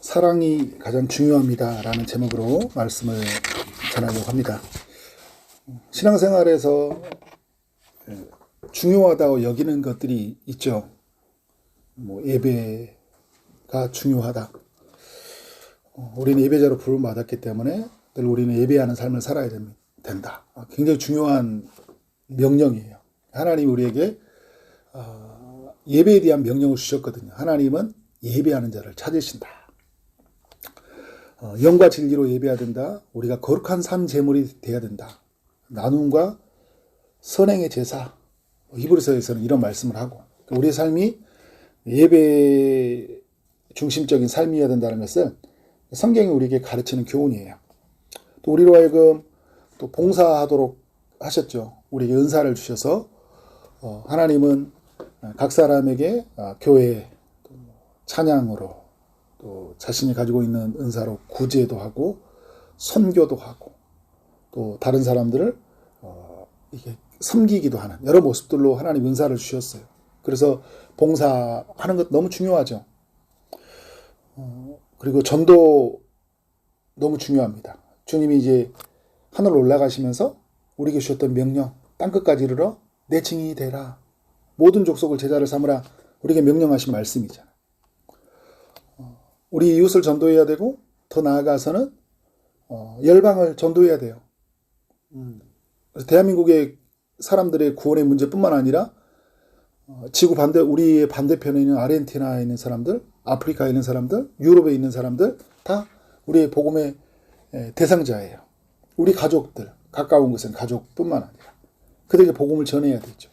사랑이 가장 중요합니다 라는 제목으로 말씀을 전하려고 합니다. 신앙생활에서 중요하다고 여기는 것들이 있죠. 예배가 중요하다. 우리는 예배자로 부름을 받았기 때문에 늘 우리는 예배하는 삶을 살아야 된다. 굉장히 중요한 명령이에요. 하나님이 우리에게 예배에 대한 명령을 주셨거든요. 하나님은 예배하는 자를 찾으신다. 영과 진리로 예배해야 된다. 우리가 거룩한 삶 제물이 돼야 된다. 나눔과 선행의 제사. 히브리서에서는 이런 말씀을 하고, 우리의 삶이 예배 중심적인 삶이어야 된다는 것을 성경이 우리에게 가르치는 교훈이에요. 또 우리로 하여금 또 봉사하도록 하셨죠. 우리에게 은사를 주셔서 하나님은 각 사람에게 교회, 찬양으로, 또 자신이 가지고 있는 은사로 구제도 하고 선교도 하고 또 다른 사람들을 이게 섬기기도 하는 여러 모습들로 하나님 은사를 주셨어요. 그래서 봉사하는 것 너무 중요하죠. 그리고 전도 너무 중요합니다. 주님이 이제 하늘 올라가시면서 우리에게 주셨던 명령, 땅끝까지 이르러 내 증인이 되라. 모든 족속을 제자를 삼으라. 우리에게 명령하신 말씀이잖아요. 우리 이웃을 전도해야 되고 더 나아가서는 열방을 전도해야 돼요. 그래서 대한민국의 사람들의 구원의 문제뿐만 아니라 지구 우리의 반대편에 있는 아르헨티나에 있는 사람들, 아프리카에 있는 사람들, 유럽에 있는 사람들 다 우리의 복음의 대상자예요. 우리 가족들, 가까운 것은 가족뿐만 아니라 그들에게 복음을 전해야 되죠.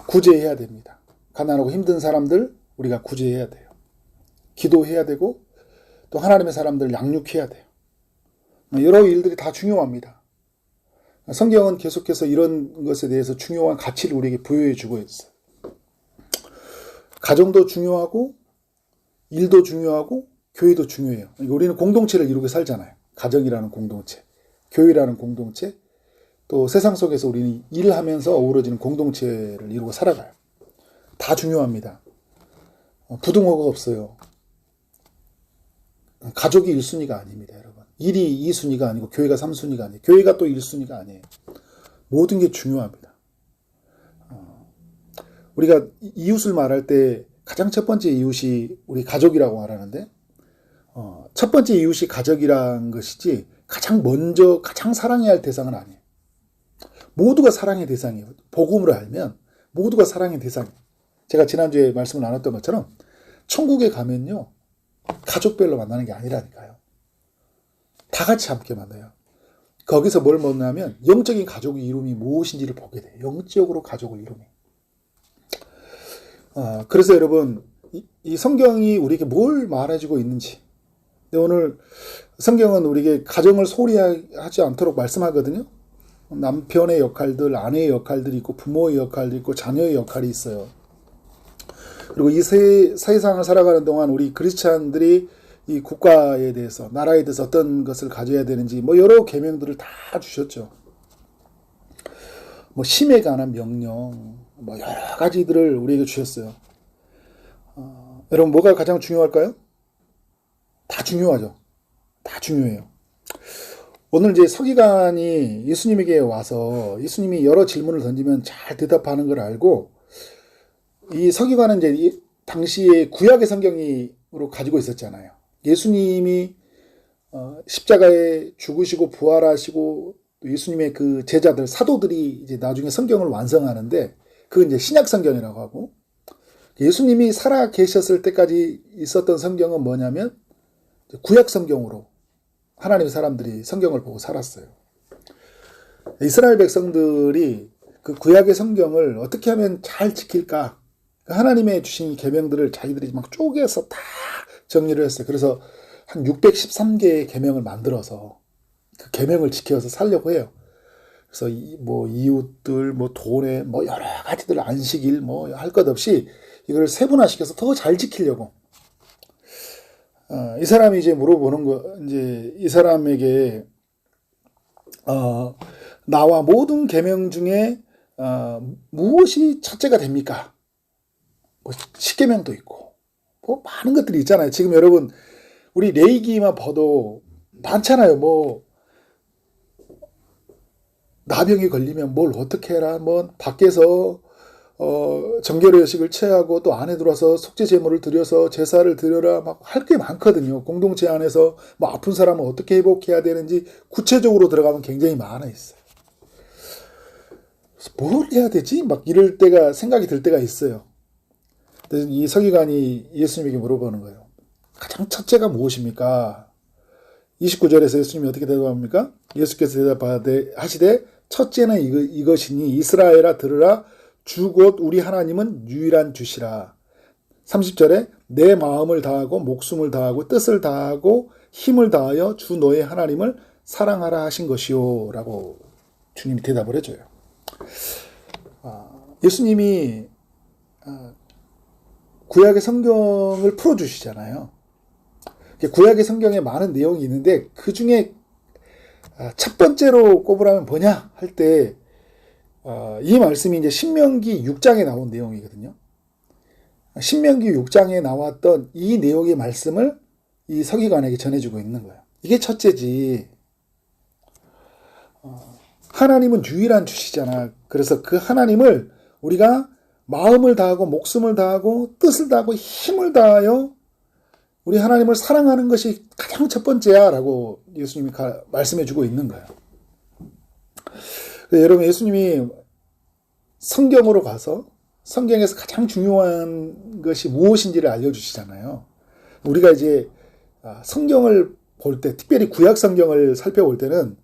구제해야 됩니다. 가난하고 힘든 사람들 우리가 구제해야 돼요. 기도해야 되고 또 하나님의 사람들을 양육해야 돼요. 여러 일들이 다 중요합니다. 성경은 계속해서 이런 것에 대해서 중요한 가치를 우리에게 부여해 주고 있어요. 가정도 중요하고 일도 중요하고 교회도 중요해요. 우리는 공동체를 이루고 살잖아요. 가정이라는 공동체, 교회라는 공동체, 또 세상 속에서 우리는 일하면서 어우러지는 공동체를 이루고 살아가요. 다 중요합니다. 부등호가 없어요. 가족이 1순위가 아닙니다, 여러분. 일이 2순위가 아니고 교회가 3순위가 아니에요. 교회가 또 1순위가 아니에요. 모든 게 중요합니다. 우리가 이웃을 말할 때 가장 첫 번째 이웃이 우리 가족이라고 말하는데 첫 번째 이웃이 가족이란 것이지 가장 먼저 가장 사랑해야 할 대상은 아니에요. 모두가 사랑의 대상이에요. 복음을 알면 모두가 사랑의 대상이에요. 제가 지난주에 말씀을 나눴던 것처럼 천국에 가면요. 가족별로 만나는 게 아니라니까요. 다 같이 함께 만나요. 거기서 뭘 만나면 영적인 가족의 이름이 무엇인지를 보게 돼요. 영적으로 가족의 이름이. 그래서 여러분 이 성경이 우리에게 뭘 말해주고 있는지. 오늘 성경은 우리에게 가정을 소홀히 하지 않도록 말씀하거든요. 남편의 역할들, 아내의 역할들이 있고 부모의 역할도 있고 자녀의 역할이 있어요. 그리고 이 세상을 살아가는 동안 우리 크리스찬들이 이 국가에 대해서, 나라에 대해서 어떤 것을 가져야 되는지 여러 계명들을 다 주셨죠. 심에 관한 명령, 여러 가지들을 우리에게 주셨어요. 여러분 뭐가 가장 중요할까요? 다 중요하죠. 다 중요해요. 오늘 이제 서기관이 예수님에게 와서 예수님이 여러 질문을 던지면 잘 대답하는 걸 알고 이 서기관은 이제 당시에 구약의 성경으로 가지고 있었잖아요. 예수님이 십자가에 죽으시고 부활하시고 또 예수님의 그 제자들 사도들이 이제 나중에 성경을 완성하는데 그건 이제 신약 성경이라고 하고 예수님이 살아 계셨을 때까지 있었던 성경은 뭐냐면 구약 성경으로 하나님의 사람들이 성경을 보고 살았어요. 이스라엘 백성들이 그 구약의 성경을 어떻게 하면 잘 지킬까? 하나님의 주신 계명들을 자기들이 막 쪼개서 다 정리를 했어요. 그래서 한 613개의 계명을 만들어서 그 계명을 지켜서 살려고 해요. 그래서 이웃들, 돈에 여러 가지들 안식일 할 것 없이 이걸 세분화시켜서 더 잘 지키려고. 이 사람이 이제 물어보는 거, 이제 이 사람에게 나와 모든 계명 중에 무엇이 첫째가 됩니까? 10계명도 있고 뭐 많은 것들이 있잖아요. 지금 여러분 우리 레이기만 봐도 많잖아요. 뭐 나병이 걸리면 뭘 어떻게 해라. 뭐 밖에서 정결의식을 취하고 또 안에 들어와서 속죄 제물을 드려서 제사를 드려라. 막 할 게 많거든요. 공동체 안에서 뭐 아픈 사람은 어떻게 회복해야 되는지 구체적으로 들어가면 굉장히 많아 있어요. 뭘 해야 되지? 막 이럴 때가 생각이 들 때가 있어요. 그래서 이 서기관이 예수님에게 물어보는 거예요. 가장 첫째가 무엇입니까? 29절에서 예수님이 어떻게 대답합니까? 예수께서 대답하시되 첫째는 이것이니 이스라엘아 들으라 주 곧 우리 하나님은 유일한 주시라. 30절에 내 마음을 다하고 목숨을 다하고 뜻을 다하고 힘을 다하여 주 너의 하나님을 사랑하라 하신 것이요 라고 주님이 대답을 해줘요. 예수님이 구약의 성경을 풀어주시잖아요. 구약의 성경에 많은 내용이 있는데 그 중에 첫 번째로 꼽으라면 뭐냐 할 때 이 말씀이 이제 신명기 6장에 나온 내용이거든요. 신명기 6장에 나왔던 이 내용의 말씀을 이 서기관에게 전해주고 있는 거예요. 이게 첫째지. 하나님은 유일한 주시잖아. 그래서 그 하나님을 우리가 마음을 다하고 목숨을 다하고 뜻을 다하고 힘을 다하여 우리 하나님을 사랑하는 것이 가장 첫 번째야 라고 예수님이 말씀해주고 있는 거예요. 여러분 예수님이 성경으로 가서 성경에서 가장 중요한 것이 무엇인지를 알려주시잖아요. 우리가 이제 성경을 볼 때, 특별히 구약 성경을 살펴볼 때는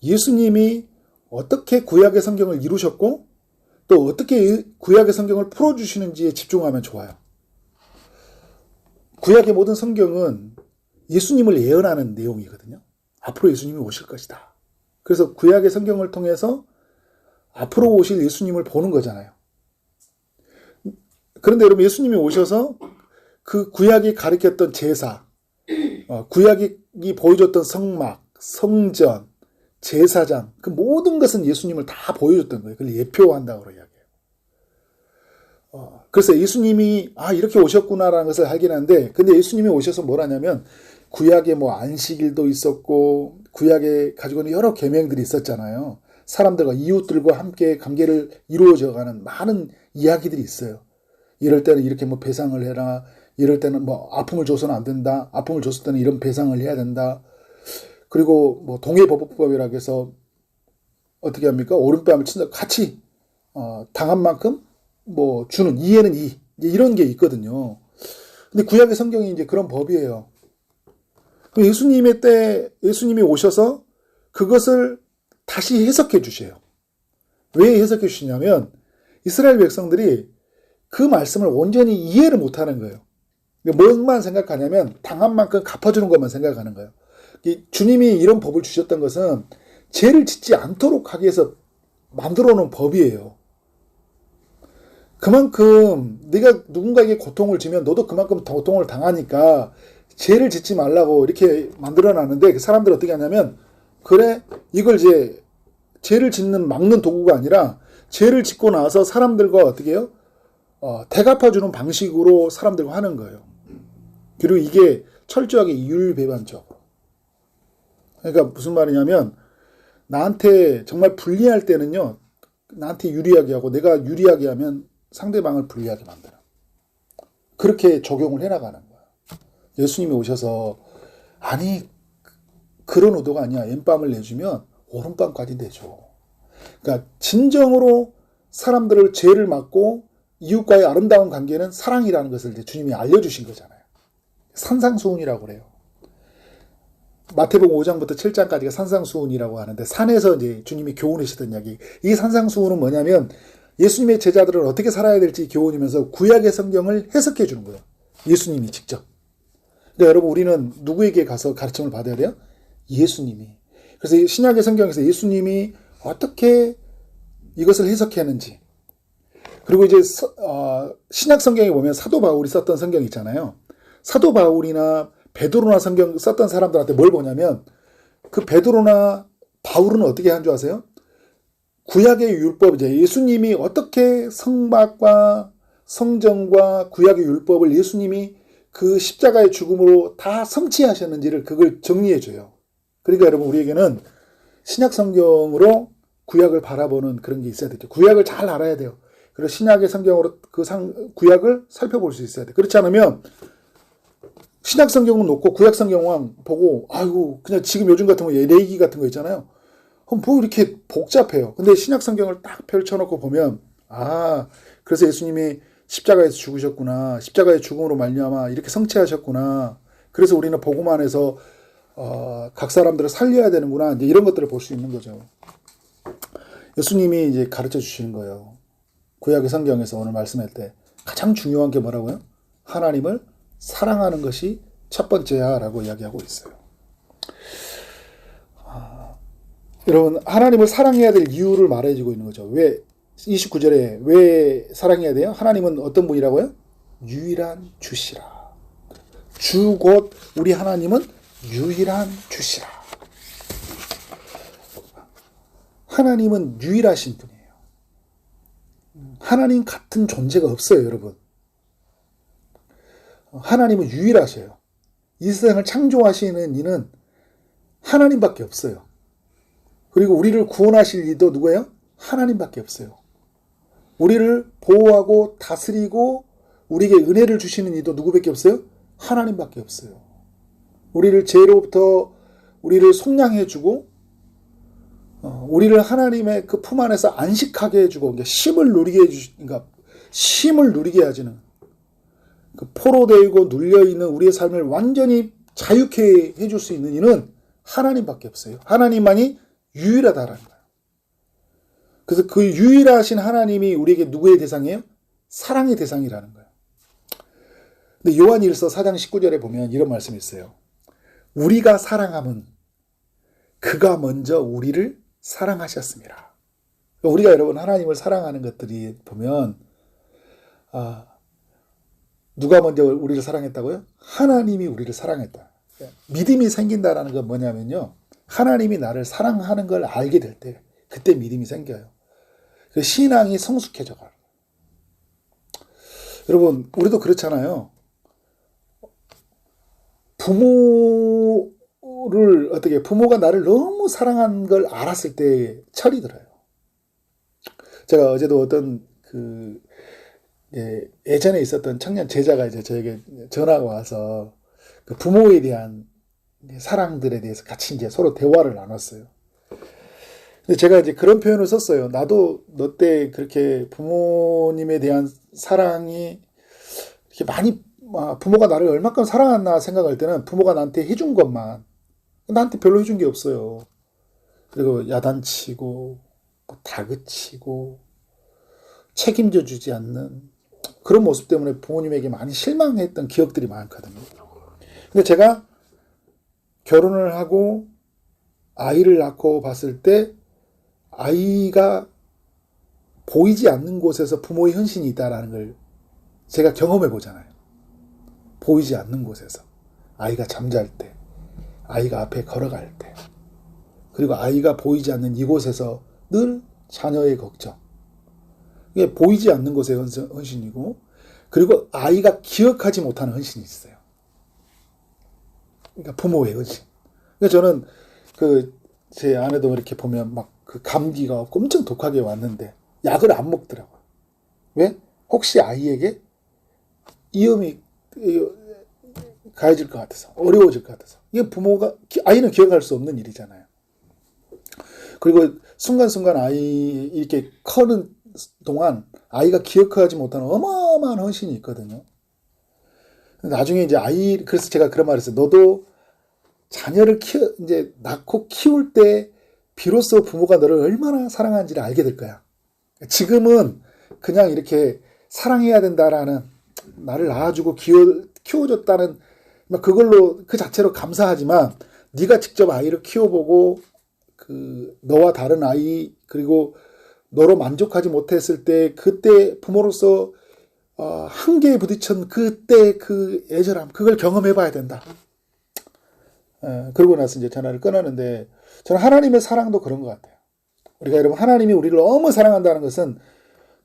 예수님이 어떻게 구약의 성경을 이루셨고 또 어떻게 구약의 성경을 풀어주시는지에 집중하면 좋아요. 구약의 모든 성경은 예수님을 예언하는 내용이거든요. 앞으로 예수님이 오실 것이다. 그래서 구약의 성경을 통해서 앞으로 오실 예수님을 보는 거잖아요. 그런데 여러분 예수님이 오셔서 그 구약이 가르쳤던 제사, 구약이 보여줬던 성막, 성전, 제사장, 그 모든 것은 예수님을 다 보여줬던 거예요. 그걸 예표한다고 이야기해요. 그래서 예수님이 이렇게 오셨구나라는 것을 알긴 한데, 근데 예수님이 오셔서 뭘 하냐면 구약에 뭐 안식일도 있었고 구약에 가지고 있는 여러 계명들이 있었잖아요. 사람들과 이웃들과 함께 관계를 이루어져가는 많은 이야기들이 있어요. 이럴 때는 이렇게 뭐 배상을 해라. 이럴 때는 뭐 아픔을 줘서는 안 된다. 아픔을 줬을 때는 이런 배상을 해야 된다. 그리고 뭐 동해보복법이라고 해서 어떻게 합니까? 오른뺨을 친다. 같이 당한 만큼 뭐 주는 이해는 이제 이런 게 있거든요. 근데 구약의 성경이 이제 그런 법이에요. 예수님의 때 예수님이 오셔서 그것을 다시 해석해 주셔요. 왜 해석해 주시냐면 이스라엘 백성들이 그 말씀을 온전히 이해를 못하는 거예요. 뭐만 생각하냐면 당한 만큼 갚아주는 것만 생각하는 거예요. 주님이 이런 법을 주셨던 것은 죄를 짓지 않도록 하기 위해서 만들어 놓은 법이에요. 그만큼 네가 누군가에게 고통을 주면 너도 그만큼 고통을 당하니까 죄를 짓지 말라고 이렇게 만들어 놨는데 사람들은 어떻게 하냐면 그래 이걸 이제 죄를 짓는 막는 도구가 아니라 죄를 짓고 나서 사람들과 어떻게 해요? 대갚아주는 방식으로 사람들과 하는 거예요. 그리고 이게 철저하게 이율배반적으로. 그러니까 무슨 말이냐면 나한테 정말 불리할 때는요. 나한테 유리하게 하고 내가 유리하게 하면 상대방을 불리하게 만들어. 그렇게 적용을 해나가는 거야. 예수님이 오셔서 그런 의도가 아니야. 왼뺨을 내주면 오른뺨까지 내줘. 그러니까 진정으로 사람들을 죄를 막고 이웃과의 아름다운 관계는 사랑이라는 것을 이제 주님이 알려주신 거잖아요. 산상수훈이라고 그래요. 마태복음 5장부터 7장까지가 산상수훈이라고 하는데 산에서 이제 주님이 교훈하시던 이야기. 이 산상수훈은 뭐냐면 예수님의 제자들은 어떻게 살아야 될지 교훈이면서 구약의 성경을 해석해 주는 거예요. 예수님이 직접. 그러니까 여러분 우리는 누구에게 가서 가르침을 받아야 돼요? 예수님이. 그래서 신약의 성경에서 예수님이 어떻게 이것을 해석했는지. 그리고 이제 신약 성경에 보면 사도 바울이 썼던 성경 있잖아요. 사도 바울이나 베드로나 성경 썼던 사람들한테 뭘 보냐면 그 베드로나 바울은 어떻게 한 줄 아세요? 구약의 율법, 이제 예수님이 어떻게 성막과 성전과 구약의 율법을 예수님이 그 십자가의 죽음으로 다 성취하셨는지를 그걸 정리해줘요. 그러니까 여러분 우리에게는 신약 성경으로 구약을 바라보는 그런 게 있어야 되죠. 구약을 잘 알아야 돼요. 그리고 신약의 성경으로 그 구약을 살펴볼 수 있어야 돼요. 그렇지 않으면 신약 성경은 놓고 구약 성경만 보고 아이고 그냥 지금 요즘 같은 거 레이기 같은 거 있잖아요. 뭐 이렇게 복잡해요. 근데 신약 성경을 딱 펼쳐놓고 보면 그래서 예수님이 십자가에서 죽으셨구나. 십자가의 죽음으로 말미암아 이렇게 성취하셨구나. 그래서 우리는 복음 안에서 각 사람들을 살려야 되는구나. 이제 이런 것들을 볼 수 있는 거죠. 예수님이 이제 가르쳐 주시는 거예요. 구약의 성경에서 오늘 말씀할 때 가장 중요한 게 뭐라고요? 하나님을 사랑하는 것이 첫 번째야 라고 이야기하고 있어요. 여러분 하나님을 사랑해야 될 이유를 말해주고 있는 거죠. 왜 29절에 왜 사랑해야 돼요? 하나님은 어떤 분이라고요? 유일한 주시라. 주 곧 우리 하나님은 유일한 주시라. 하나님은 유일하신 분이에요. 하나님 같은 존재가 없어요, 여러분. 하나님은 유일하셔요. 이 세상을 창조하시는 이는 하나님밖에 없어요. 그리고 우리를 구원하실 이도 누구예요? 하나님밖에 없어요. 우리를 보호하고 다스리고 우리에게 은혜를 주시는 이도 누구밖에 없어요? 하나님밖에 없어요. 우리를 죄로부터 우리를 속량해주고 우리를 하나님의 그 품 안에서 안식하게 해주고 그러니까 쉼을 누리게 해주는 그 포로되고 눌려있는 우리의 삶을 완전히 자유케 해줄 수 있는 이는 하나님밖에 없어요. 하나님만이 유일하다라는 거예요. 그래서 그 유일하신 하나님이 우리에게 누구의 대상이에요? 사랑의 대상이라는 거예요. 근데 요한일서 4장 19절에 보면 이런 말씀이 있어요. 우리가 사랑함은 그가 먼저 우리를 사랑하셨습니다. 우리가 여러분 하나님을 사랑하는 것들이 보면 누가 먼저 우리를 사랑했다고요? 하나님이 우리를 사랑했다. 믿음이 생긴다라는 건 뭐냐면요. 하나님이 나를 사랑하는 걸 알게 될 때 그때 믿음이 생겨요. 그 신앙이 성숙해져 가요. 여러분 우리도 그렇잖아요. 부모가 나를 너무 사랑한 걸 알았을 때 철이 들어요. 제가 어제도 어떤 예전에 있었던 청년 제자가 이제 저에게 전화가 와서 그 부모에 대한 사랑들에 대해서 같이 이제 서로 대화를 나눴어요. 근데 제가 이제 그런 표현을 썼어요. 나도 너 때 그렇게 부모님에 대한 사랑이 이렇게 많이 부모가 나를 얼마큼 사랑했나 생각할 때는 부모가 나한테 해준 것만 나한테 별로 해준 게 없어요. 그리고 야단치고 다그치고 책임져 주지 않는 그런 모습 때문에 부모님에게 많이 실망했던 기억들이 많거든요. 근데 제가 결혼을 하고 아이를 낳고 봤을 때 아이가 보이지 않는 곳에서 부모의 헌신이 있다는 걸 제가 경험해 보잖아요. 보이지 않는 곳에서 아이가 잠잘 때, 아이가 앞에 걸어갈 때, 그리고 아이가 보이지 않는 이곳에서 늘 자녀의 걱정. 이게 보이지 않는 곳의 헌신이고, 그리고 아이가 기억하지 못하는 헌신이 있어요. 그러니까 부모의 헌신. 그러니까 저는 제 아내도 이렇게 보면 막 그 감기가 엄청 독하게 왔는데 약을 안 먹더라고요. 왜? 혹시 아이에게 위험이 가해질 것 같아서, 어려워질 것 같아서. 이게 아이는 기억할 수 없는 일이잖아요. 그리고 순간순간 아이 이렇게 커는 동안 아이가 기억하지 못하는 어마어마한 헌신이 있거든요. 나중에 이제 그래서 제가 그런 말을 했어요. 너도 자녀를 이제 낳고 키울 때 비로소 부모가 너를 얼마나 사랑하는지를 알게 될 거야. 지금은 그냥 이렇게 사랑해야 된다라는 나를 낳아주고 키워줬다는 그걸로 그 자체로 감사하지만 네가 직접 아이를 키워보고 너와 다른 아이 그리고 너로 만족하지 못했을 때 그때 부모로서 한계에 부딪힌 그때 그 애절함 그걸 경험해 봐야 된다. 그러고 나서 이제 전화를 끊었는데 저는 하나님의 사랑도 그런 것 같아요. 우리가 여러분 하나님이 우리를 너무 사랑한다는 것은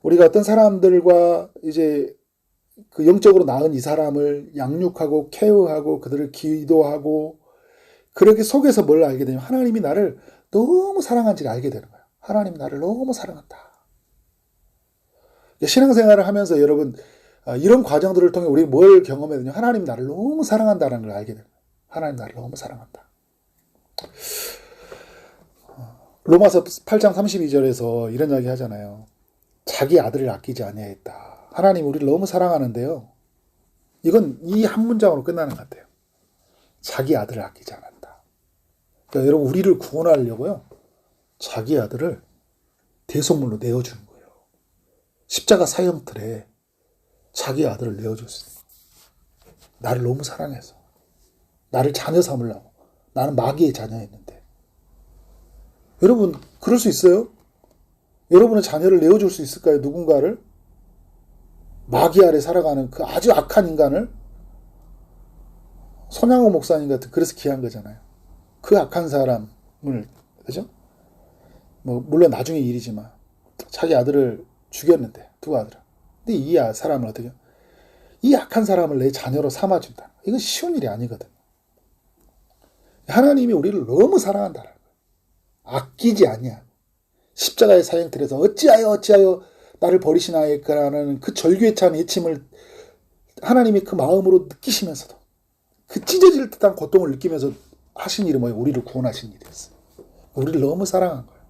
우리가 어떤 사람들과 이제 그 영적으로 낳은 이 사람을 양육하고 케어하고 그들을 기도하고 그렇게 속에서 뭘 알게 되냐면 하나님이 나를 너무 사랑한지를 알게 되는 거예요. 하나님이 나를 너무 사랑한다. 신앙생활을 하면서 여러분 이런 과정들을 통해 우리 뭘 경험해야 되냐 하나님이 나를 너무 사랑한다는 걸 알게 되는 거예요. 하나님 나를 너무 사랑한다. 로마서 8장 32절에서 이런 이야기 하잖아요. 자기 아들을 아끼지 아니하였다. 하나님 우리를 너무 사랑하는데요. 이건 이 한 문장으로 끝나는 것 같아요. 자기 아들을 아끼지 않았다. 그러니까 여러분 우리를 구원하려고요. 자기 아들을 대속물로 내어주는 거예요. 십자가 사형틀에 자기 아들을 내어줬어요. 나를 너무 사랑해서. 나를 자녀 삼으려고. 나는 마귀의 자녀였는데. 여러분 그럴 수 있어요? 여러분은 자녀를 내어줄 수 있을까요? 누군가를? 마귀 아래 살아가는 그 아주 악한 인간을? 손양호 목사님 같은 그래서 귀한 거잖아요. 그 악한 사람을 그죠? 뭐 물론 나중에 일이지만 자기 아들을 죽였는데 두 아들을. 근데 이 사람을 어떻게? 이 악한 사람을 내 자녀로 삼아준다. 이건 쉬운 일이 아니거든. 하나님이 우리를 너무 사랑한다는 거예요. 아끼지 아니야. 십자가의 사형틀에서 어찌하여 나를 버리시나이까라는 그 절규에 찬 외침을 하나님이 그 마음으로 느끼시면서도 그 찢어질 듯한 고통을 느끼면서 하신 일이 뭐예요? 우리를 구원하신 일이었어요. 우리를 너무 사랑한 거예요.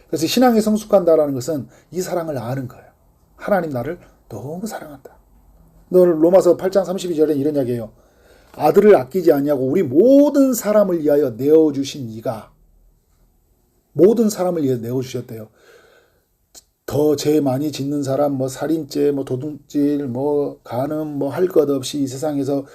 그래서 신앙에 성숙한다라는 것은 이 사랑을 아는 거예요. 하나님 나를 너무 사랑한다. 오늘 로마서 8장 32절에 이런 이야기예요. 아들을 아끼지 아니하고 우리 모든 사람을 위하여 내어주신 이가 모든 사람을 위해 내어주셨대요. 더 죄 많이 짓는 사람, 뭐 살인죄, 뭐 도둑질, 뭐 간음, 뭐 할 것 없이 이 세상에서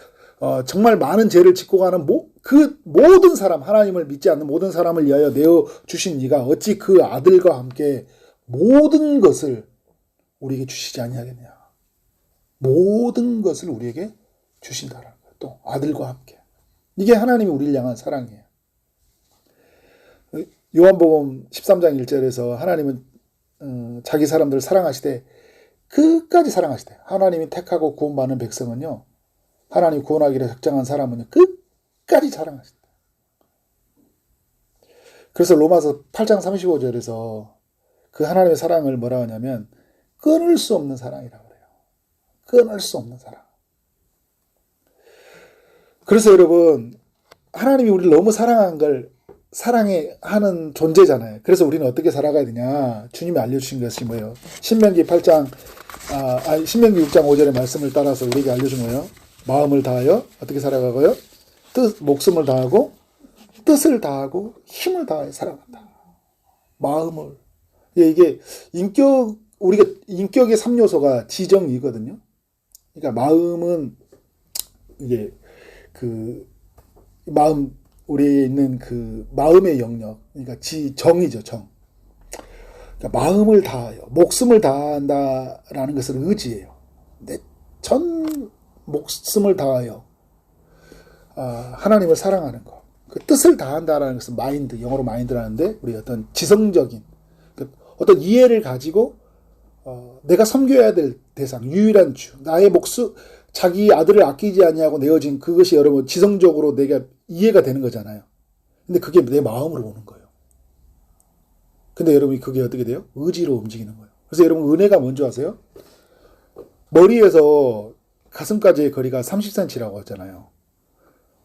정말 많은 죄를 짓고 가는 그 모든 사람, 하나님을 믿지 않는 모든 사람을 위하여 내어주신 이가 어찌 그 아들과 함께 모든 것을 우리에게 주시지 아니하겠냐. 모든 것을 우리에게 주신다라는 거예요. 또 아들과 함께. 이게 하나님이 우리를 향한 사랑이에요. 요한복음 13장 1절에서 하나님은 자기 사람들을 사랑하시되 끝까지 사랑하시대. 하나님이 택하고 구원받는 백성은요. 하나님 구원하기를 적정한 사람은요. 끝까지 사랑하시대. 그래서 로마서 8장 35절에서 그 하나님의 사랑을 뭐라 하냐면 끊을 수 없는 사랑이라고 그래요. 끊을 수 없는 사랑. 그래서 여러분 하나님이 우리를 너무 사랑한 걸 사랑하는 존재잖아요. 그래서 우리는 어떻게 살아가야 되냐. 주님이 알려주신 것이 뭐예요? 신명기 6장 5절의 말씀을 따라서 우리에게 알려준 거예요. 마음을 다하여 어떻게 살아가고요? 목숨을 다하고 뜻을 다하고 힘을 다하여 살아간다. 마음을. 이게 우리가 인격의 3요소가 지정이거든요. 그러니까 마음은 이게 그 마음 우리에 있는 그 마음의 영역, 그러니까 정이죠, 정. 그러니까 마음을 다하여, 목숨을 다한다라는 것은 의지예요. 내 전 목숨을 다하여 하나님을 사랑하는 것. 그 뜻을 다한다라는 것은 마인드, 영어로 마인드라는데 우리 어떤 지성적인 어떤 이해를 가지고 내가 섬겨야 될 대상, 유일한 주, 나의 목숨, 자기 아들을 아끼지 아니하고 내어진 그것이 여러분 지성적으로 내가 이해가 되는 거잖아요. 근데 그게 내 마음으로 오는 거예요. 근데 여러분이 그게 어떻게 돼요? 의지로 움직이는 거예요. 그래서 여러분 은혜가 뭔지 아세요? 머리에서 가슴까지의 거리가 30cm라고 하잖아요.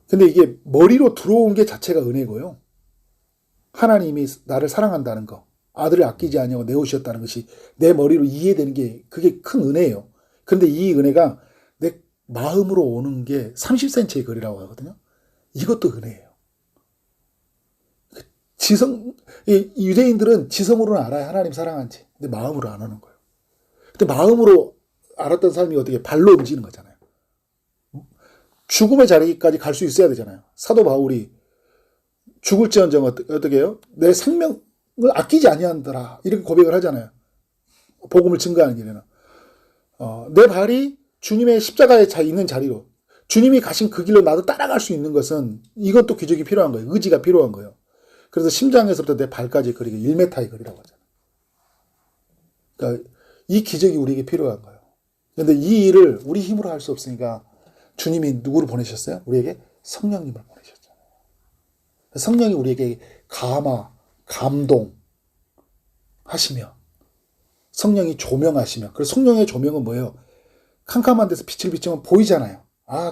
근데 이게 머리로 들어온 게 자체가 은혜고요. 하나님이 나를 사랑한다는 거, 아들을 아끼지 아니하고 내어주셨다는 것이 내 머리로 이해되는 게 그게 큰 은혜예요. 근데 이 은혜가 내 마음으로 오는 게 30cm의 거리라고 하거든요. 이것도 은혜예요. 유대인들은 지성으로는 알아야 하나님 사랑한지. 근데 마음으로 안 하는 거예요. 근데 마음으로 알았던 사람이 어떻게 발로 움직이는 거잖아요. 죽음의 자리까지 갈 수 있어야 되잖아요. 사도 바울이 죽을지언정 어떻게 해요? 내 생명을 아끼지 아니한더라. 이렇게 고백을 하잖아요. 복음을 증거하는 길에는. 내 발이 주님의 십자가에 있는 자리로 주님이 가신 그 길로 나도 따라갈 수 있는 것은 이것도 기적이 필요한 거예요. 의지가 필요한 거예요. 그래서 심장에서부터 내 발까지의 거리가 1m의 거리라고 하잖아요. 그러니까 이 기적이 우리에게 필요한 거예요. 근데 이 일을 우리 힘으로 할 수 없으니까 주님이 누구를 보내셨어요? 우리에게 성령님을 보내셨잖아요. 성령이 우리에게 감동하시며 성령이 조명하시며, 그래서 성령의 조명은 뭐예요? 캄캄한 데서 빛을 비추면 보이잖아요.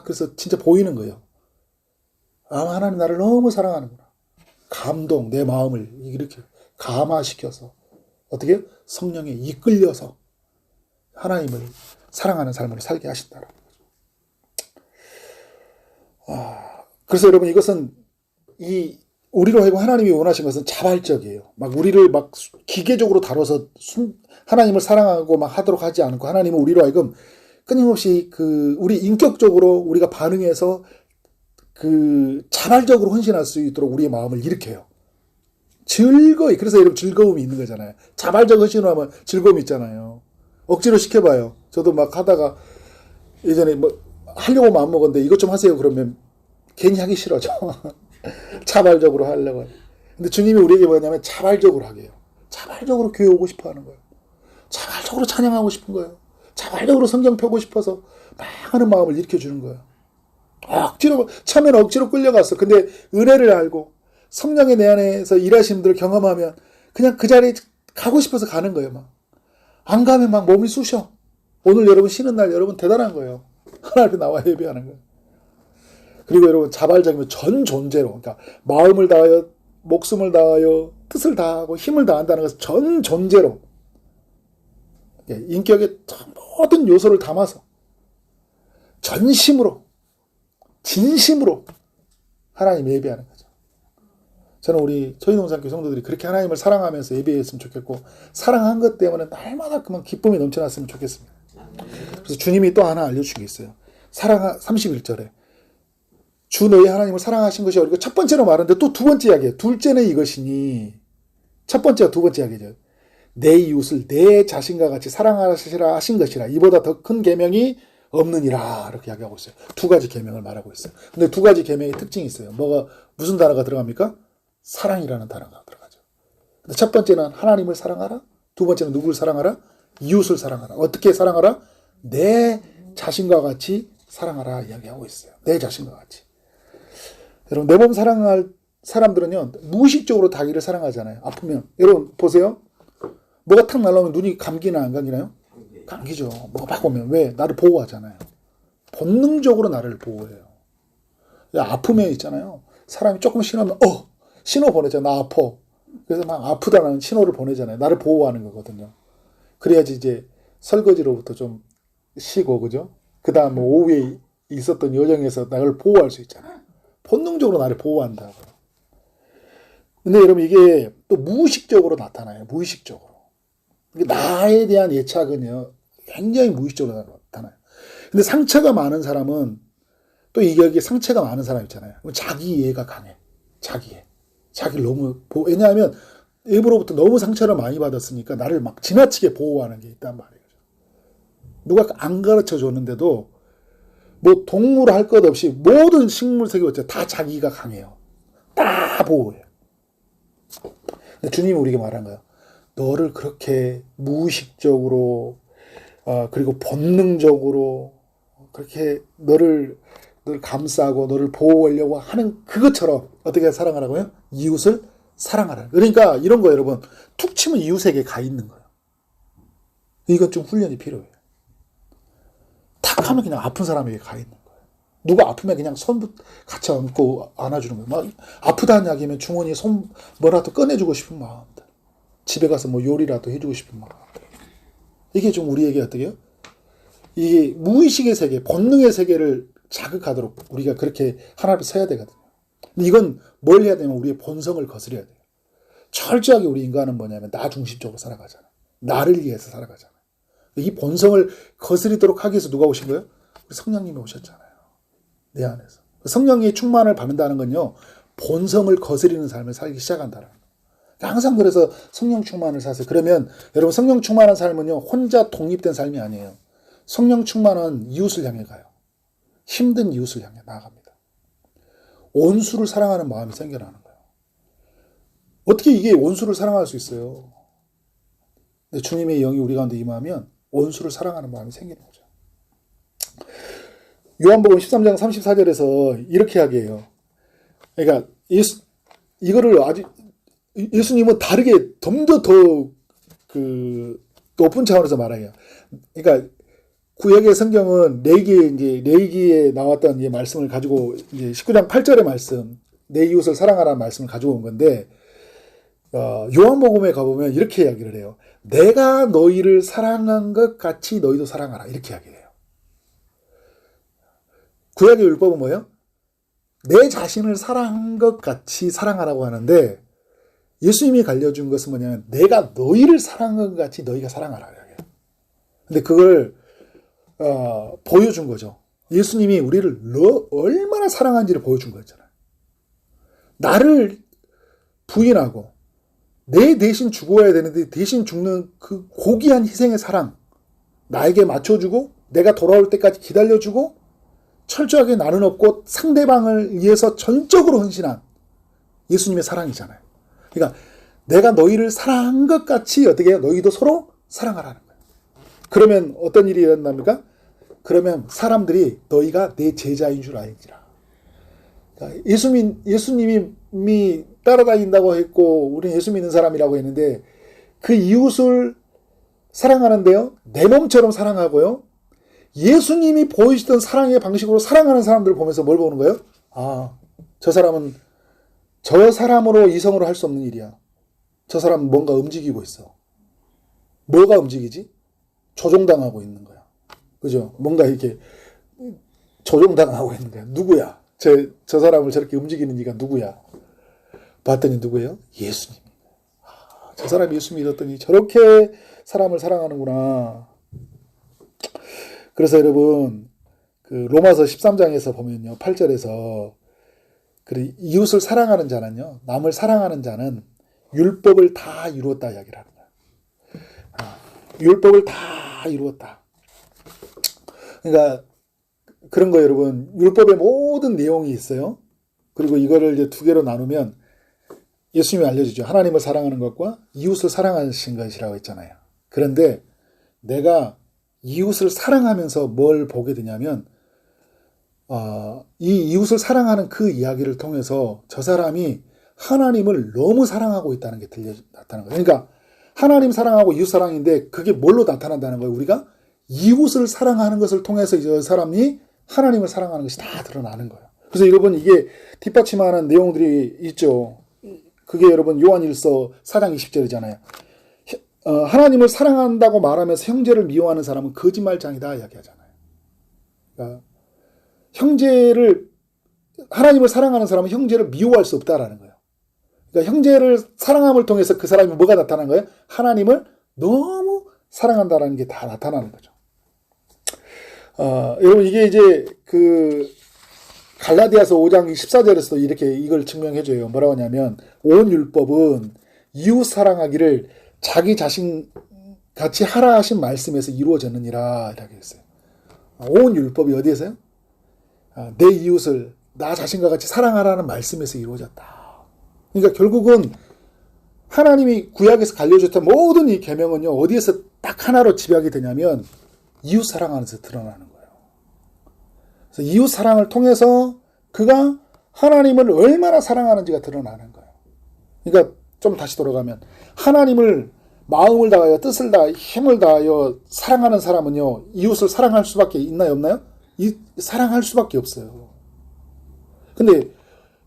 그래서 진짜 보이는 거예요. 하나님 나를 너무 사랑하는구나. 감동, 내 마음을 이렇게 감화시켜서 어떻게 해요? 성령에 이끌려서 하나님을 사랑하는 삶을 살게 하신다라는 거죠. 그래서 여러분, 이것은 우리로 하여금 하나님이 원하신 것은 자발적이에요. 막 우리를 막 기계적으로 다뤄서 하나님을 사랑하고 막 하도록 하지 않고, 하나님은 우리로 하여금 끊임없이 우리 인격적으로 우리가 반응해서 자발적으로 헌신할 수 있도록 우리의 마음을 일으켜요. 즐거이. 그래서 여러분 즐거움이 있는 거잖아요. 자발적 헌신을 하면 즐거움이 있잖아요. 억지로 시켜봐요. 저도 막 하다가 예전에 뭐 하려고 마음먹었는데 이것 좀 하세요 그러면 괜히 하기 싫어져. 자발적으로 하려고 해요. 근데 주님이 우리에게 뭐냐면 자발적으로 하게 해요. 자발적으로 교회 오고 싶어 하는 거예요. 자발적으로 찬양하고 싶은 거예요. 자발적으로 성경 펴고 싶어서 막 하는 마음을 일으켜주는 거예요. 처음에는 억지로 끌려갔어. 근데 은혜를 알고 성령의 내 안에서 일하시는 분들을 경험하면 그냥 그 자리에 가고 싶어서 가는 거예요. 막. 안 가면 막 몸이 쑤셔. 오늘 여러분 쉬는 날 여러분 대단한 거예요. 하나님 나와 예배하는 거예요. 그리고 여러분 자발적이면 전 존재로, 그러니까 마음을 다하여 목숨을 다하여 뜻을 다하고 힘을 다한다는 것은 전 존재로 인격의 모든 요소를 담아서 전심으로 진심으로 하나님 예배하는 거죠. 저는 우리 저희동산교회 성도들이 그렇게 하나님을 사랑하면서 예배했으면 좋겠고, 사랑한 것 때문에 날마다 그만 기쁨이 넘쳐났으면 좋겠습니다. 그래서 주님이 또 하나 알려주신 게 있어요. 31절에 주 너희 하나님을 사랑하신 것이 어리고, 첫 번째로 말하는데 또 두 번째 이야기예요. 둘째는 이것이니, 첫 번째와 두 번째 이야기죠. 내 이웃을 내 자신과 같이 사랑하시라 하신 것이라. 이보다 더 큰 계명이 없느니라. 이렇게 이야기하고 있어요. 두 가지 계명을 말하고 있어요. 근데 두 가지 계명의 특징이 있어요. 무슨 단어가 들어갑니까? 사랑이라는 단어가 들어가죠. 근데 첫 번째는 하나님을 사랑하라. 두 번째는 누구를 사랑하라? 이웃을 사랑하라. 어떻게 사랑하라? 내 자신과 같이 사랑하라 이야기하고 있어요. 내 자신과 같이. 여러분, 내 몸 사랑할 사람들은요, 무의식적으로 자기를 사랑하잖아요. 아프면. 여러분, 보세요. 뭐가 탁 날라오면 눈이 감기나 안 감기나요? 감기죠. 뭐가 막 오면. 왜? 나를 보호하잖아요. 본능적으로 나를 보호해요. 아프면 있잖아요. 사람이 조금 신호면, 신호 보내잖아요. 나 아파. 그래서 막 아프다는 신호를 보내잖아요. 나를 보호하는 거거든요. 그래야지 이제 설거지로부터 좀 쉬고, 그죠? 그 다음 뭐 오후에 있었던 여정에서 나를 보호할 수 있잖아요. 본능적으로 나를 보호한다고. 근데 여러분, 이게 또 무의식적으로 나타나요. 무의식적으로. 나에 대한 예착은요, 굉장히 무의식적으로 나타나요. 근데 상처가 많은 사람은, 또 이게 상처가 많은 사람 있잖아요. 자기 이해가 강해. 자기를 너무, 왜냐하면 일부러부터 너무 상처를 많이 받았으니까 나를 막 지나치게 보호하는 게 있단 말이에요. 누가 안 가르쳐 줬는데도, 뭐 동물 할 것 없이 모든 식물 세계 다 자기가 강해요. 다 보호해요. 주님이 우리에게 말한 거예요. 너를 그렇게 무의식적으로, 그리고 본능적으로 그렇게 너를 감싸고 너를 보호하려고 하는 그것처럼 어떻게 사랑하라고요? 이웃을 사랑하라. 그러니까 이런 거 여러분, 툭 치면 이웃에게 가 있는 거예요. 이건 좀 훈련이 필요해요. 탁 하면 그냥 아픈 사람에게 가 있는 거예요. 누가 아프면 그냥 손 같이 얹고 안아주는 거예요. 막 아프다는 이야기면 주머니에 손 뭐라도 꺼내주고 싶은 마음들. 집에 가서 뭐 요리라도 해주고 싶은 마음들. 이게 좀 우리에게 어떻게 해요? 이게 무의식의 세계, 본능의 세계를 자극하도록 우리가 그렇게 하나 앞에 서야 되거든요. 근데 이건 뭘 해야 되냐면 우리의 본성을 거스려야 돼요. 철저하게 우리 인간은 뭐냐면 나 중심적으로 살아가잖아요. 나를 위해서 살아가잖아요. 이 본성을 거스리도록 하기 위해서 누가 오신 거예요? 우리 성령님이 오셨잖아요. 내 안에서. 성령의 충만을 받는다는 건요, 본성을 거스리는 삶을 살기 시작한다는 거예요. 항상 그래서 성령 충만을 사세요. 그러면 여러분, 성령 충만한 삶은요, 혼자 독립된 삶이 아니에요. 성령 충만은 이웃을 향해 가요. 힘든 이웃을 향해 나아갑니다. 원수를 사랑하는 마음이 생겨나는 거예요. 어떻게 이게 원수를 사랑할 수 있어요? 주님의 영이 우리 가운데 임하면 원수를 사랑하는 마음이 생기는 거죠. 요한복음 13장 34절에서 이렇게 하게해요. 그러니까 이거를 아주 예수님은 다르게 좀 더 그 높은 차원에서 말해요. 그러니까 구약의 성경은 레위기에 나왔던 이 말씀을 가지고 이제 19장 8절의 말씀, 내 이웃을 사랑하라는 말씀을 가지고 온 건데, 요한복음에 가보면 이렇게 이야기를 해요. 내가 너희를 사랑한 것 같이 너희도 사랑하라. 이렇게 이야기를 해요. 구약의 율법은 뭐예요? 내 자신을 사랑한 것 같이 사랑하라고 하는데, 예수님이 알려준 것은 뭐냐면 내가 너희를 사랑한 것 같이 너희가 사랑하라. 근데 그걸 보여준 거죠. 예수님이 우리를 얼마나 사랑한지를 보여준 거였잖아요. 나를 부인하고 내 대신 죽어야 되는데 대신 죽는 그 고귀한 희생의 사랑, 나에게 맞춰주고 내가 돌아올 때까지 기다려주고 철저하게 나는 없고 상대방을 위해서 전적으로 헌신한 예수님의 사랑이잖아요. 그러니까 내가 너희를 사랑한 것 같이 어떻게 해요? 너희도 서로 사랑하라는 거예요. 그러면 어떤 일이 일어납니까? 그러면 사람들이 너희가 내 제자인 줄 알지라. 그러니까 예수님이 따라다닌다고 했고 우리는 예수 믿는 사람이라고 했는데 그 이웃을 사랑하는데요. 내 몸처럼 사랑하고요. 예수님이 보여주던 사랑의 방식으로 사랑하는 사람들을 보면서 뭘 보는 거예요? 아, 저 사람은 저 사람으로 이성으로 할 수 없는 일이야. 저 사람은 뭔가 움직이고 있어. 뭐가 움직이지? 조종당하고 있는 거야. 그죠? 뭔가 이렇게 조종당하고 있는 거야. 누구야? 저 사람을 저렇게 움직이는 이가 누구야? 봤더니 누구예요? 예수님. 저 사람이 예수 믿었더니 저렇게 사람을 사랑하는구나. 그래서 여러분 그 로마서 13장에서 보면요. 8절에서 그래, 이웃을 사랑하는 자는요. 남을 사랑하는 자는 율법을 다 이루었다 이야기를 하는 거야. 율법을 다 이루었다. 그러니까 그런 거 여러분 율법의 모든 내용이 있어요. 그리고 이거를 이제 두 개로 나누면 예수님이 알려주죠. 하나님을 사랑하는 것과 이웃을 사랑하신 것이라고 했잖아요. 그런데 내가 이웃을 사랑하면서 뭘 보게 되냐면 이 이웃을 사랑하는 그 이야기를 통해서 저 사람이 하나님을 너무 사랑하고 있다는 게 나타나는 거예요. 그러니까 하나님 사랑하고 이웃 사랑인데 그게 뭘로 나타난다는 거예요. 우리가 이웃을 사랑하는 것을 통해서 저 사람이 하나님을 사랑하는 것이 다 드러나는 거예요. 그래서 여러분 이게 뒷받침하는 내용들이 있죠. 그게 여러분 요한일서 4장 20절이잖아요. 하나님을 사랑한다고 말하면서 형제를 미워하는 사람은 거짓말장이다 이야기하잖아요. 그러니까 하나님을 사랑하는 사람은 형제를 미워할 수 없다라는 거예요. 그러니까 형제를 사랑함을 통해서 그 사람이 뭐가 나타나는 거예요? 하나님을 너무 사랑한다라는 게 다 나타나는 거죠. 여러분 이게 이제 그 갈라디아서 5장 14절에서도 이렇게 이걸 증명해줘요. 뭐라고 하냐면 온 율법은 이웃 사랑하기를 자기 자신 같이 하라 하신 말씀에서 이루어졌느니라 이렇게 했어요. 온 율법이 어디에서요? 내 이웃을 나 자신과 같이 사랑하라는 말씀에서 이루어졌다. 그러니까 결국은 하나님이 구약에서 알려줬던 모든 이 계명은요 어디에서 딱 하나로 집약이 되냐면 이웃 사랑 안에서 드러나는 거예요. 그래서 이웃 사랑을 통해서 그가 하나님을 얼마나 사랑하는지가 드러나는 거예요. 그러니까 좀 다시 돌아가면 하나님을 마음을 다하여 뜻을 다하여 힘을 다하여 사랑하는 사람은요 이웃을 사랑할 수밖에 있나요 없나요? 사랑할 수밖에 없어요. 근데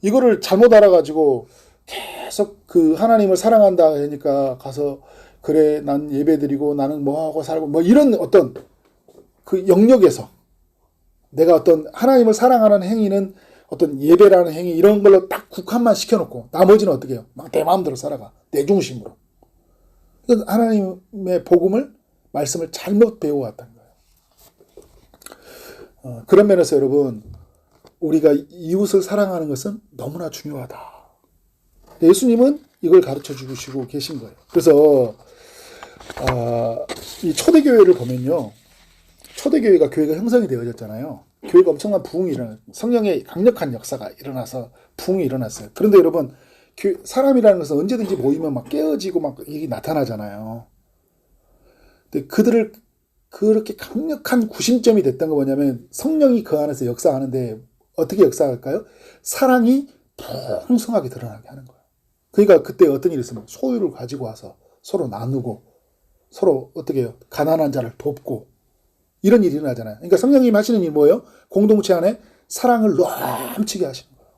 이거를 잘못 알아가지고 계속 그 하나님을 사랑한다 하니까 가서 그래 난 예배드리고 나는 뭐하고 살고 뭐 이런 어떤 그 영역에서 내가 어떤 하나님을 사랑하는 행위는 어떤 예배라는 행위 이런 걸로 딱 국한만 시켜놓고 나머지는 어떻게 해요? 막 내 마음대로 살아가. 내 중심으로. 하나님의 복음을 말씀을 잘못 배워왔다는 거예요. 그런 면에서 여러분 우리가 이웃을 사랑하는 것은 너무나 중요하다. 예수님은 이걸 가르쳐 주시고 계신 거예요. 그래서 이 초대교회를 보면요. 초대교회가 교회가 형성이 되어졌잖아요. 교회가 엄청난 부흥이 일어나요. 성령의 강력한 역사가 일어나서 부흥이 일어났어요. 그런데 여러분 사람이라는 것은 언제든지 모이면 막 깨어지고 막 이게 나타나잖아요. 근데 그렇게 강력한 구심점이 됐던 거 뭐냐면 성령이 그 안에서 역사하는데 어떻게 역사할까요? 사랑이 풍성하게 드러나게 하는 거예요. 그러니까 그때 어떤 일이 있으면 소유를 가지고 와서 서로 나누고 서로 어떻게 해요? 가난한 자를 돕고 이런 일이 일어나잖아요. 그러니까 성령님 하시는 일이 뭐예요? 공동체 안에 사랑을 넘치게 하시는 거예요.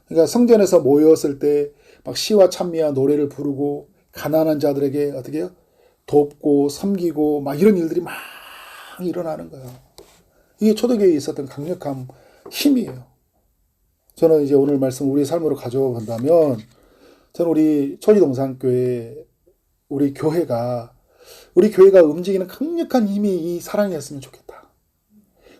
그러니까 성전에서 모였을 때 막 시와 찬미와 노래를 부르고 가난한 자들에게 어떻게 해요? 돕고 섬기고 막 이런 일들이 막 일어나는 거예요. 이게 초대교회에 있었던 강력한 힘이에요. 저는 이제 오늘 말씀 우리 삶으로 가져가 본다면 저는 우리 초지동산교회 우리 교회가 움직이는 강력한 힘이 이 사랑이었으면 좋겠다.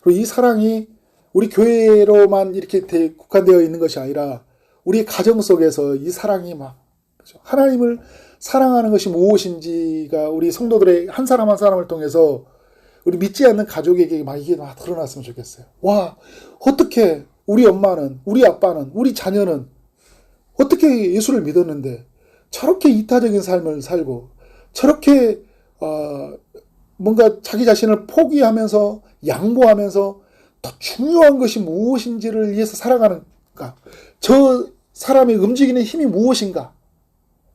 그리고 이 사랑이 우리 교회로만 이렇게 국한되어 있는 것이 아니라 우리 가정 속에서 이 사랑이 막 그렇죠? 하나님을 사랑하는 것이 무엇인지가 우리 성도들의 한 사람 한 사람을 통해서 우리 믿지 않는 가족에게 막 이게 막 드러났으면 좋겠어요. 와, 어떻게 우리 엄마는, 우리 아빠는, 우리 자녀는 어떻게 예수를 믿었는데 저렇게 이타적인 삶을 살고 저렇게 뭔가 자기 자신을 포기하면서 양보하면서 더 중요한 것이 무엇인지를 위해서 살아가는가? 저 사람의 움직이는 힘이 무엇인가?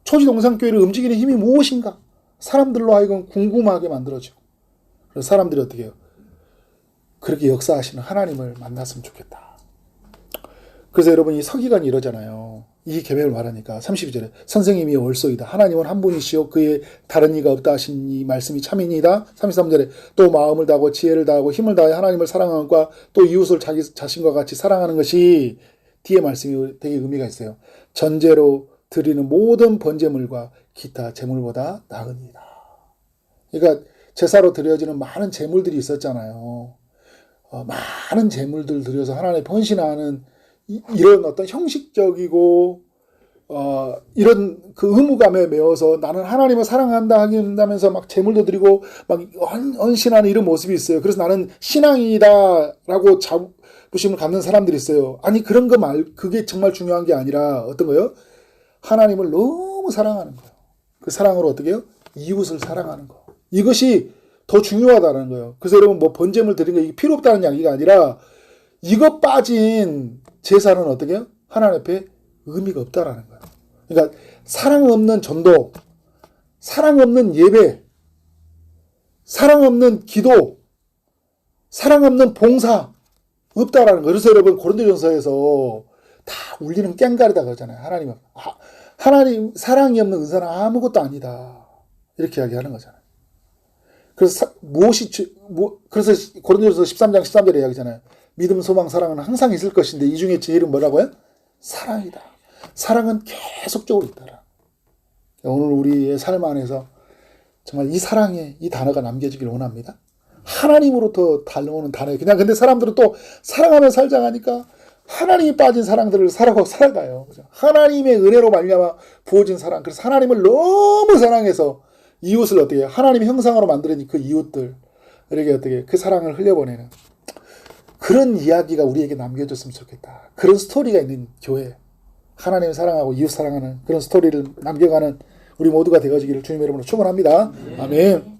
초지동산교회를 움직이는 힘이 무엇인가? 사람들로 하여금 궁금하게 만들어지고 그래서 사람들이 어떻게 해요? 그렇게 역사하시는 하나님을 만났으면 좋겠다. 그래서 여러분 이 서기관이 이러잖아요. 이 계명을 말하니까 32절에 선생님이 옳소이다. 하나님은 한 분이시오. 그의 다른 이가 없다 하신 이 말씀이 참이니이다. 33절에 또 마음을 다하고 지혜를 다하고 힘을 다해 하나님을 사랑하는 것과 또 이웃을 자기 자신과 같이 사랑하는 것이 뒤에 말씀이 되게 의미가 있어요. 전제로 드리는 모든 번제물과 기타 제물보다 나으니이다. 그러니까 제사로 드려지는 많은 제물들이 있었잖아요. 많은 제물들 드려서 하나님의 헌신하는 이런 어떤 형식적이고 이런 그 의무감에 매여서 나는 하나님을 사랑한다 하면서 막 제물도 드리고 막 헌신하는 이런 모습이 있어요. 그래서 나는 신앙이다라고 자부심을 갖는 사람들이 있어요. 아니 그런 거 그게 정말 중요한 게 아니라 어떤 거요? 하나님을 너무 사랑하는 거예요. 그 사랑으로 어떻게 해요? 이웃을 사랑하는 거. 이것이 더 중요하다는 거예요. 그래서 여러분 뭐 번제물 드리는 게 필요 없다는 이야기가 아니라 이것 빠진 제사는 어떻게 해요? 하나님 앞에 의미가 없다라는 거예요. 그러니까 사랑 없는 전도, 사랑 없는 예배, 사랑 없는 기도, 사랑 없는 봉사 없다라는 거예요. 그래서 여러분 고린도전서에서 다 울리는 깽가리다 그러잖아요. 하나님 사랑이 없는 은사는 아무것도 아니다. 이렇게 이야기하는 거잖아요. 그래서 그래서 고린도전서 13장 13절에 이야기잖아요. 믿음, 소망, 사랑은 항상 있을 것인데 이 중에 제일은 뭐라고요? 사랑이다. 사랑은 계속적으로 있다라. 오늘 우리의 삶 안에서 정말 이 사랑의 이 단어가 남겨지길 원합니다. 하나님으로부터 달려오는 단어예요. 그냥 근데 사람들은 또 사랑하며 살자 하니까 하나님이 빠진 사랑들을 살아가요. 그죠? 하나님의 은혜로 말미암아 부어진 사랑. 그래서 하나님을 너무 사랑해서 이웃을 어떻게 해요? 하나님의 형상으로 만들어진 그 이웃들에게 어떻게 그 사랑을 흘려보내는 그런 이야기가 우리에게 남겨졌으면 좋겠다. 그런 스토리가 있는 교회. 하나님을 사랑하고 이웃 사랑하는 그런 스토리를 남겨가는 우리 모두가 되어지기를 주님의 이름으로 축원합니다. 아멘.